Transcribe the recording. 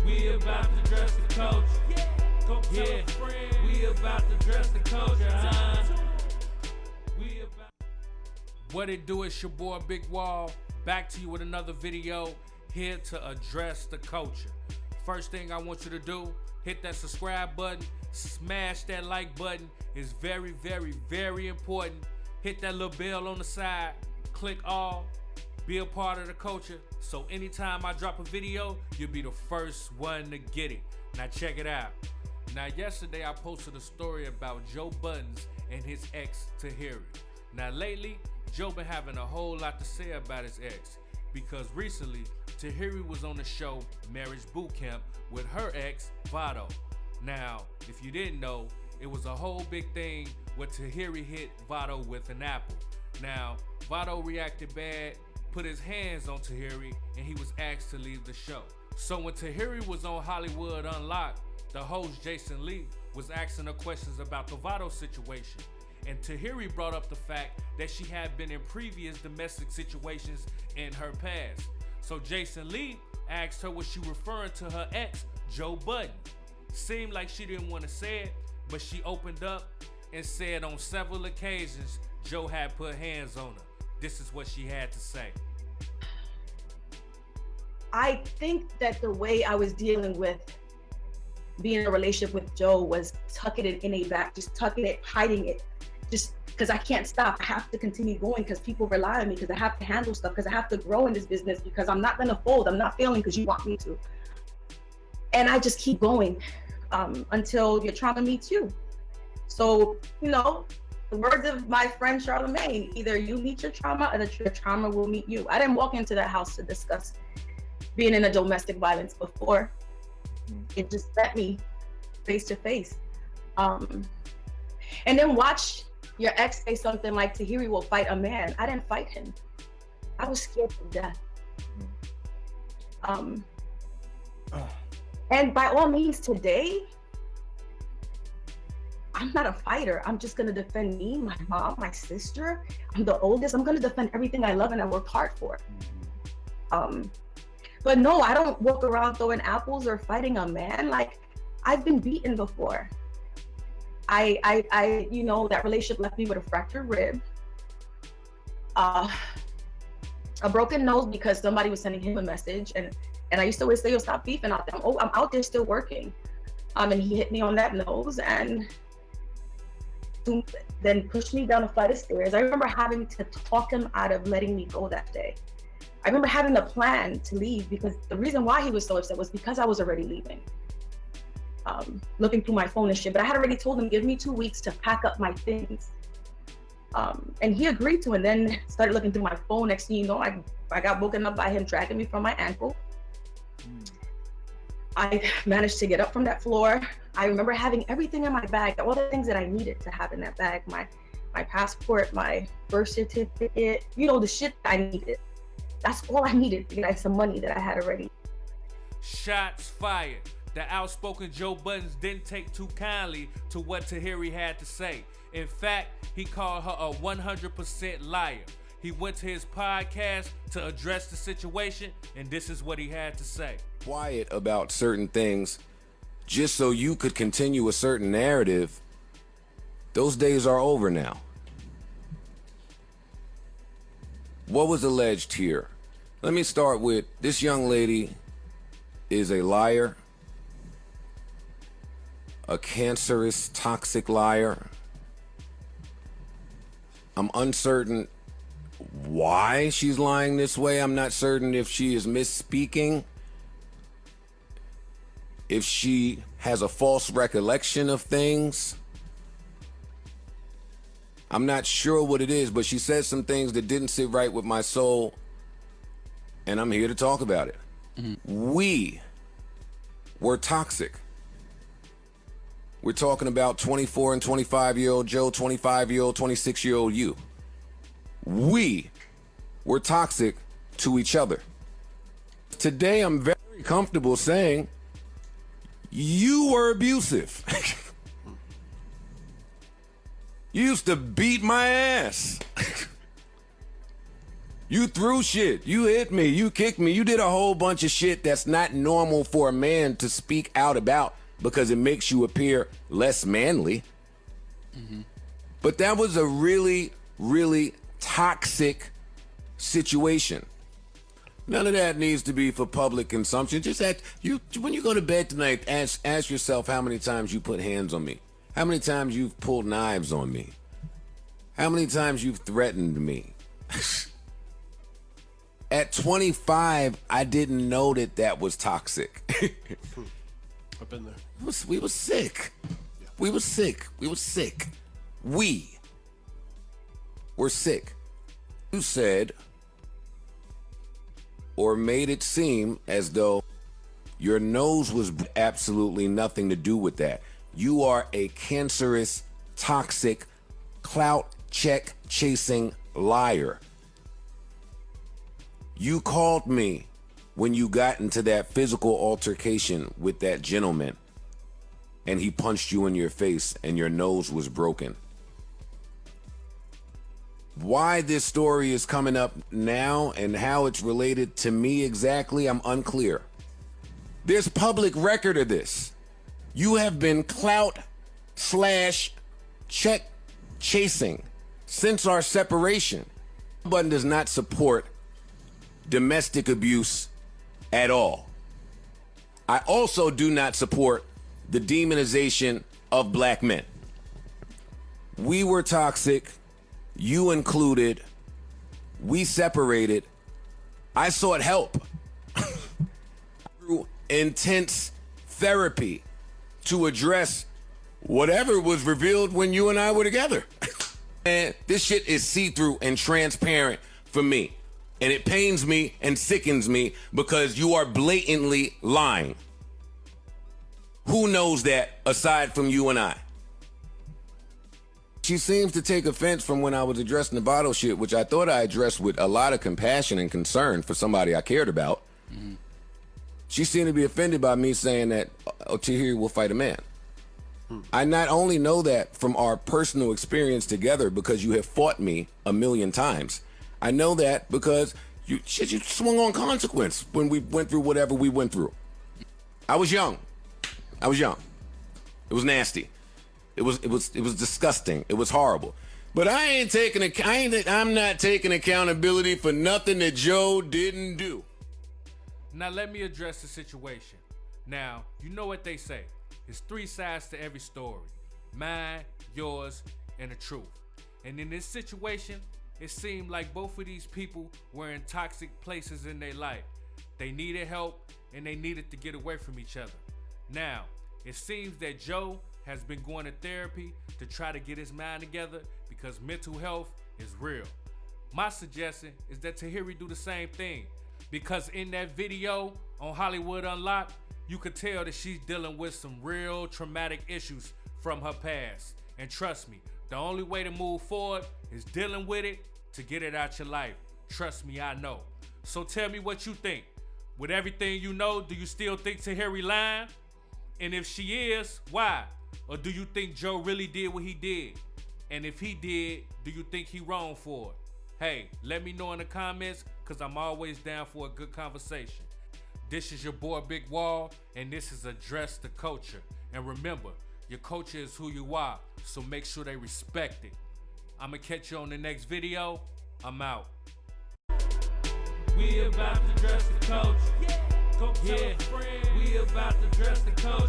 We about to dress the culture. Go tell a friend. We about to dress the culture. What it do, is your boy Big Wall, back to you with another video, here to address the culture. First thing I want you to do, hit that subscribe button, smash that like button. It's very, very, very important. Hit that little bell on the side, click all, be a part of the culture, so anytime I drop a video, you'll be the first one to get it. Now check it out. Now yesterday I posted a story about Joe Budden and his ex Tahiry. Now lately, Joe been having a whole lot to say about his ex, because recently Tahiry was on the show Marriage Boot Camp with her ex Vado. Now, if you didn't know, it was a whole big thing where Tahiry hit Vado with an apple. Now, Vado reacted bad, put his hands on Tahiry, and he was asked to leave the show. So when Tahiry was on Hollywood Unlocked, the host Jason Lee was asking her questions about the Vado situation. And Tahiry brought up the fact that she had been in previous domestic situations in her past. So Jason Lee asked her, was she referring to her ex, Joe Budden? Seemed like she didn't want to say it, but she opened up and said on several occasions Joe had put hands on her. This is what she had to say. I think that the way I was dealing with being in a relationship with Joe was tucking it in a back, just tucking it, hiding it, just because I can't stop. I have to continue going because people rely on me, because I have to handle stuff, because I have to grow in this business, because I'm not going to fold. I'm not failing because you want me to. And I just keep going until your trauma meets you. So, you know, the words of my friend Charlemagne, either you meet your trauma or your trauma will meet you. I didn't walk into that house to discuss being in a domestic violence before. It just met me face to face. And then watch your ex say something like Tahiry will fight a man. I didn't fight him. I was scared to death. And by all means today, I'm not a fighter. I'm just gonna defend me, my mom, my sister. I'm the oldest. I'm gonna defend everything I love and I worked hard for. But no, I don't walk around throwing apples or fighting a man. Like, I've been beaten before. You know, that relationship left me with a fractured rib, a broken nose because somebody was sending him a message, and I used to always say, "Yo, stop beefing out there." Oh, I'm out there still working. And he hit me on that nose and then pushed me down a flight of stairs. I remember having to talk him out of letting me go that day. I remember having a plan to leave, because the reason why he was so upset was because I was already leaving. Looking through my phone and shit, but I had already told him, give me 2 weeks to pack up my things. And he agreed to, and then started looking through my phone. Next thing you know, I got woken up by him dragging me from my ankle. I managed to get up from that floor. I remember having everything in my bag, all the things that I needed to have in that bag, my passport, my birth certificate, you know, the shit I needed. That's all I needed to get some money that I had already. Shots fired. The outspoken Joe Budden didn't take too kindly to what Tahiry had to say. In fact, he called her a 100% liar. He went to his podcast to address the situation, and this is what he had to say. Quiet about certain things just so you could continue a certain narrative, those days are over now. What was alleged here? Let me start with, this young lady is a liar, a cancerous, toxic liar. I'm uncertain why she's lying this way. I'm not certain if she is misspeaking, if she has a false recollection of things. I'm not sure what it is, but she said some things that didn't sit right with my soul, and I'm here to talk about it. We were toxic. We're talking about 24 and 25-year-old Joe, 25-year-old, 26-year-old you. We were toxic to each other. Today, I'm very comfortable saying you were abusive. You used to beat my ass. You threw shit. You hit me. You kicked me. You did a whole bunch of shit that's not normal for a man to speak out about because it makes you appear less manly. Mm-hmm. But that was a really, really toxic situation. None of that needs to be for public consumption. Just when you go to bed tonight, ask yourself how many times you put hands on me. How many times you've pulled knives on me. How many times you've threatened me. At 25, I didn't know that was toxic. I've been there. We were sick. Yeah. We were sick. We were sick. We were sick. You said or made it seem as though your nose was absolutely nothing to do with that. You are a cancerous, toxic, clout check chasing liar. You called me when you got into that physical altercation with that gentleman and he punched you in your face and your nose was broken. Why this story is coming up now and how it's related to me exactly, I'm unclear. There's public record of this. You have been clout / check chasing since our separation. Budden does not support domestic abuse at all. I also do not support the demonization of black men. We were toxic. You included. We separated. I sought help through intense therapy to address whatever was revealed when you and I were together. And this shit is see-through and transparent for me. And it pains me and sickens me because you are blatantly lying. Who knows that aside from you and I? She seems to take offense from when I was addressing the bottle shit, which I thought I addressed with a lot of compassion and concern for somebody I cared about. Mm-hmm. She seemed to be offended by me saying that Tahiry will fight a man. I not only know that from our personal experience together because you have fought me a million times. I know that because you swung on consequence when we went through whatever we went through. I was young. It was nasty. It was disgusting. It was horrible. But I'm not taking accountability for nothing that Joe didn't do. Now let me address the situation. Now, you know what they say. There's 3 sides to every story. Mine, yours, and the truth. And in this situation, it seemed like both of these people were in toxic places in their life. They needed help and they needed to get away from each other. Now, it seems that Joe has been going to therapy to try to get his mind together because mental health is real. My suggestion is that Tahiry do the same thing because in that video on Hollywood Unlocked, you could tell that she's dealing with some real traumatic issues from her past. And trust me, the only way to move forward is dealing with it to get it out your life. Trust me, I know. So tell me what you think. With everything you know, do you still think Tahiry lying? And if she is, why? Or do you think Joe really did what he did? And if he did, do you think he wrong for it? Hey, let me know in the comments, because I'm always down for a good conversation. This is your boy Big Wall, and this is Address the Culture. And remember, your culture is who you are, so make sure they respect it. I'm going to catch you on the next video. I'm out. We about to address the culture. Yeah. Go tell a friend. We about to address the culture.